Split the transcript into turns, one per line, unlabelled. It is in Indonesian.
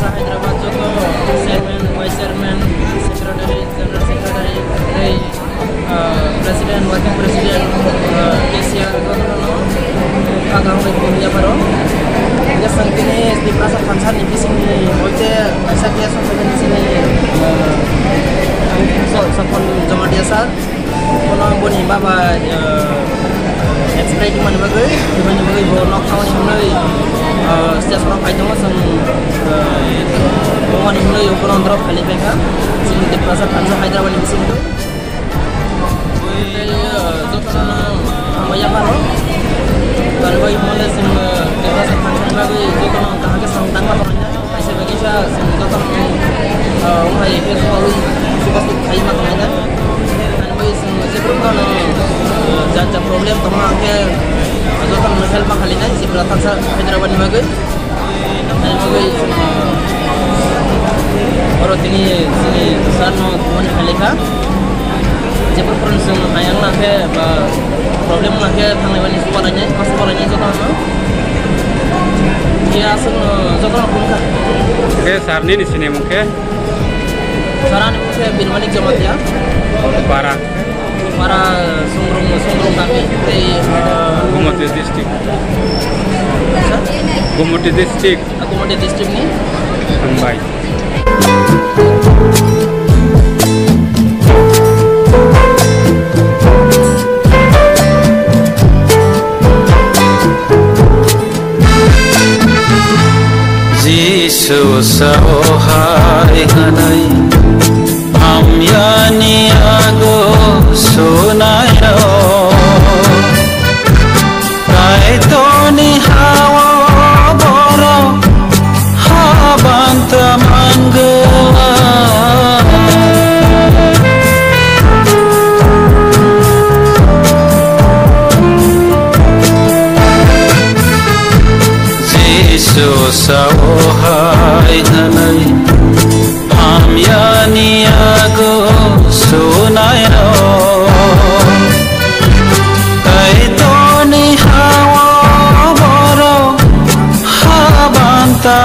Pansa Hyderabad Joko Chairman, Vice Chairman, Secretary, General Secretary, President, Working President, KCR, Agang Punya Baro. Jika sangkini di Plaza Pansa di sini, oke, saya dia sampai di sini. Sapon jama biasa, kalau boni baba explain di mana bagai bawa nak kawan yang mulai setiap orang kaitan macam kawan yang mulai ukuran drop kali mereka sini di Plaza Pansa Hyderabad di sini tu. Jokana Maya Baro, kalau bagi mulai sini di Plaza Pansa bagai jokana kahage samtang matanya, saya bagi saya jokana orang yang bersuara suka kai matanya, dan bagi sebelum kalau jangan problem teman ke jokana help kali ni si Plaza Pansa Hyderabad ni bagai, dan bagai orang ini sini sana tuan halika. Jepun perlu ayang nak ke problem nak ke tang lewat suaranya, suaranya jauh mana? Dia asal jauh mana pun kan?
Oke, sarni di sini mungkin.
Saran mungkin bin Malik Jamat ya.
Para sungrung kami di Gumoti District. Gumoti District.
Gumoti District ni.
Baik.
Jesus sahai hanai amyani ago sunayo kai toni hawa boro habanta mangala Jesus sahai hanai amyani ago sunayo kai toni hawa boro habanta